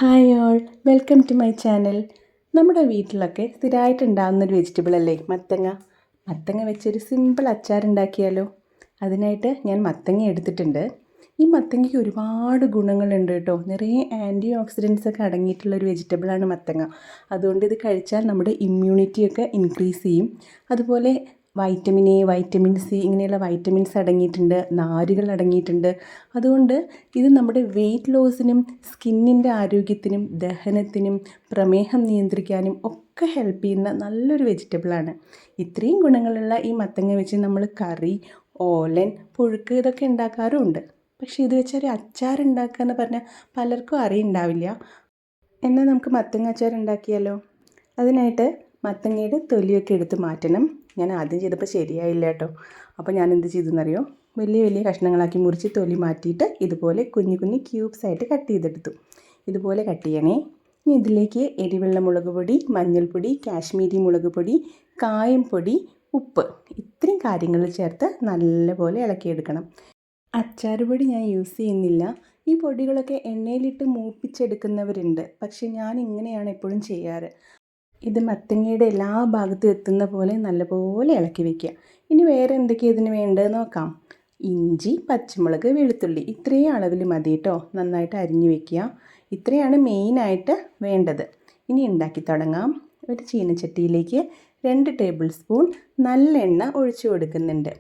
Hi all, welcome to my channel. നമ്മുടെ വീട്ടിലൊക്കെ സ്ഥിരമായിട്ട് ഉണ്ടാകുന്നൊരു വെജിറ്റബിൾ അല്ലേ മത്തങ്ങ. മത്തങ്ങ വെച്ചൊരു സിമ്പിൾ അച്ചാറുണ്ടാക്കിയാലോ? അതിനായിട്ട് ഞാൻ മത്തങ്ങ എടുത്തിട്ടുണ്ട്. ഈ മത്തങ്ങയ്ക്ക് ഒരുപാട് ഗുണങ്ങളുണ്ട് കേട്ടോ. നിറയെ ആൻറ്റി ഓക്സിഡൻസ് ഒക്കെ അടങ്ങിയിട്ടുള്ളൊരു വെജിറ്റബിളാണ് മത്തങ്ങ. അതുകൊണ്ട് ഇത് കഴിച്ചാൽ നമ്മുടെ ഇമ്മ്യൂണിറ്റിയൊക്കെ ഇൻക്രീസ് ചെയ്യും. അതുപോലെ വൈറ്റമിൻ എ, വൈറ്റമിൻ സി ഇങ്ങനെയുള്ള വൈറ്റമിൻസ് അടങ്ങിയിട്ടുണ്ട്, നാരുകൾ അടങ്ങിയിട്ടുണ്ട്. അതുകൊണ്ട് ഇത് നമ്മുടെ വെയിറ്റ് ലോസിനും സ്കിന്നിൻ്റെ ആരോഗ്യത്തിനും ദഹനത്തിനും പ്രമേഹം നിയന്ത്രിക്കാനും ഒക്കെ ഹെൽപ്പ് ചെയ്യുന്ന നല്ലൊരു വെജിറ്റബിളാണ്. ഇത്രയും ഗുണങ്ങളുള്ള ഈ മത്തങ്ങ വെച്ച് നമ്മൾ കറി, ഓലൻ, പുഴുക്ക് ഇതൊക്കെ ഉണ്ടാക്കാറുമുണ്ട്. പക്ഷേ ഇത് വെച്ചൊരു അച്ചാർ ഉണ്ടാക്കുക എന്ന് പറഞ്ഞാൽ പലർക്കും അറിയുണ്ടാവില്ല. എന്നാൽ നമുക്ക് മത്തങ്ങ അച്ചാർ ഉണ്ടാക്കിയാലോ? അതിനായിട്ട് മത്തങ്ങയുടെ തൊലിയൊക്കെ എടുത്ത് മാറ്റണം. ഞാൻ ആദ്യം ചെയ്തപ്പോൾ ശരിയായില്ല കേട്ടോ. അപ്പോൾ ഞാൻ എന്ത് ചെയ്തെന്നറിയോ? വലിയ വലിയ കഷ്ണങ്ങളാക്കി മുറിച്ച് തൊലി മാറ്റിയിട്ട് ഇതുപോലെ കുഞ്ഞു കുഞ്ഞു ക്യൂബ്സ് ആയിട്ട് കട്ട് ചെയ്തെടുത്തു. ഇതുപോലെ കട്ട് ചെയ്യണേ. ഇനി ഇതിലേക്ക് എരിവെള്ള മുളക് പൊടി, മഞ്ഞൾപ്പൊടി, കാശ്മീരി മുളക് പൊടി, കായം പൊടി, ഉപ്പ് ഇത്രയും കാര്യങ്ങൾ ചേർത്ത് നല്ലപോലെ ഇളക്കിയെടുക്കണം. അച്ചാർ പൊടി ഞാൻ യൂസ് ചെയ്യുന്നില്ല. ഈ പൊടികളൊക്കെ എണ്ണയിലിട്ട് മൂപ്പിച്ചെടുക്കുന്നവരുണ്ട്. പക്ഷേ ഞാൻ ഇങ്ങനെയാണ് എപ്പോഴും ചെയ്യാറ്. ഇത് മത്തങ്ങയുടെ എല്ലാ ഭാഗത്തും എത്തുന്ന പോലെ നല്ലപോലെ ഇളക്കി വയ്ക്കുക. ഇനി വേറെ എന്തൊക്കെയാണ് ഇതിന് വേണ്ടതെന്ന് നോക്കാം. ഇഞ്ചി, പച്ചമുളക്, വെളുത്തുള്ളി ഇത്രയും അളവിൽ മതി കേട്ടോ. നന്നായിട്ട് അരിഞ്ഞു വയ്ക്കുക. ഇത്രയാണ് മെയിനായിട്ട് വേണ്ടത്. ഇനി ഉണ്ടാക്കി തുടങ്ങാം. ഒരു ചീനച്ചട്ടിയിലേക്ക് 2 ടേബിൾ സ്പൂൺ നല്ലെണ്ണ ഒഴിച്ചു കൊടുക്കുന്നുണ്ട്.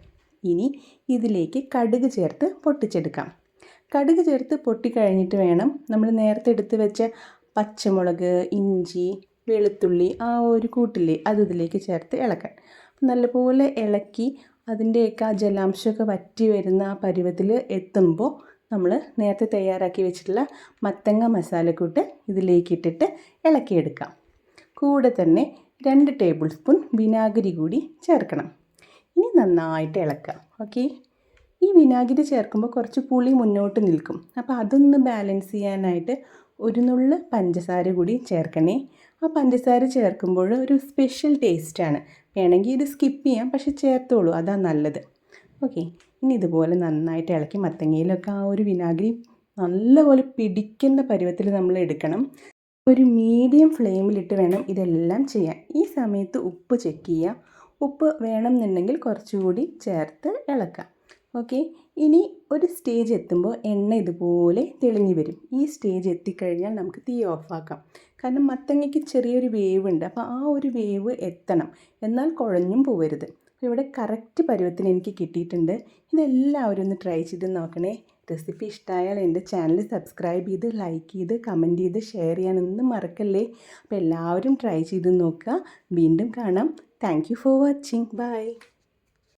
ഇനി ഇതിലേക്ക് കടുക് ചേർത്ത് പൊട്ടിച്ചെടുക്കാം. കടുക് ചേർത്ത് പൊട്ടിക്കഴിഞ്ഞിട്ട് വേണം നമ്മൾ നേരത്തെ എടുത്ത് വെച്ച പച്ചമുളക്, ഇഞ്ചി, വെളുത്തുള്ളി ആ ഒരു കൂട്ടില്ലേ അത് ഇതിലേക്ക് ചേർത്ത് ഇളക്കാൻ. നല്ലപോലെ ഇളക്കി അതിൻ്റെയൊക്കെ ആ ജലാംശമൊക്കെ വറ്റി വരുന്ന ആ പരുവത്തിൽ എത്തുമ്പോൾ നമ്മൾ നേരത്തെ തയ്യാറാക്കി വെച്ചിട്ടുള്ള മത്തങ്ങ മസാലക്കൂട്ട് ഇതിലേക്ക് ഇട്ടിട്ട് ഇളക്കിയെടുക്കാം. കൂടെ തന്നെ 2 ടേബിൾ സ്പൂൺ വിനാഗിരി കൂടി ചേർക്കണം. ഇനി നന്നായിട്ട് ഇളക്കാം. ഓക്കെ. ഈ വിനാഗിരി ചേർക്കുമ്പോൾ കുറച്ച് പുളി മുന്നോട്ട് നിൽക്കും. അപ്പോൾ അതൊന്ന് ബാലൻസ് ചെയ്യാനായിട്ട് ഒരു നുള്ള് പഞ്ചസാര കൂടി ചേർക്കണേ. ആ പഞ്ചസാര ചേർക്കുമ്പോൾ ഒരു സ്പെഷ്യൽ ടേസ്റ്റാണ്. വേണമെങ്കിൽ ഇത് സ്കിപ്പ് ചെയ്യാം, പക്ഷെ ചേർത്തോളൂ, അതാണ് നല്ലത്. ഓക്കെ. ഇനി ഇതുപോലെ നന്നായിട്ട് ഇളക്കി മത്തങ്ങയിലൊക്കെ ആ ഒരു വിനാഗിരി നല്ലപോലെ പിടിക്കുന്ന പരുവത്തിൽ നമ്മൾ എടുക്കണം. ഒരു മീഡിയം ഫ്ലെയിമിലിട്ട് വേണം ഇതെല്ലാം ചെയ്യാൻ. ഈ സമയത്ത് ഉപ്പ് ചെക്ക് ചെയ്യുക. ഉപ്പ് വേണമെന്നുണ്ടെങ്കിൽ കുറച്ചുകൂടി ചേർത്ത് ഇളക്കാം. ഓക്കെ. ഇനി ഒരു സ്റ്റേജ് എത്തുമ്പോൾ എണ്ണ ഇതുപോലെ തെളിഞ്ഞു വരും. ഈ സ്റ്റേജ് എത്തിക്കഴിഞ്ഞാൽ നമുക്ക് തീ ഓഫാക്കാം. കാരണം മത്തങ്ങയ്ക്ക് ചെറിയൊരു വേവ് ഉണ്ട്. അപ്പോൾ ആ ഒരു വേവ് എത്തണം, എന്നാൽ കുഴഞ്ഞും പോകരുത്. അപ്പോൾ ഇവിടെ കറക്റ്റ് പരുവത്തിന് എനിക്ക് കിട്ടിയിട്ടുണ്ട്. ഇതെല്ലാവരും ഒന്ന് ട്രൈ ചെയ്ത് നോക്കണേ. റെസിപ്പി ഇഷ്ടമായാൽ എൻ്റെ ചാനൽ സബ്സ്ക്രൈബ് ചെയ്ത് ലൈക്ക് ചെയ്ത് കമൻറ്റ് ചെയ്ത് ഷെയർ ചെയ്യാനൊന്നും മറക്കല്ലേ. അപ്പോൾ എല്ലാവരും ട്രൈ ചെയ്ത് നോക്കുക. വീണ്ടും കാണാം. Thank you for watching. By.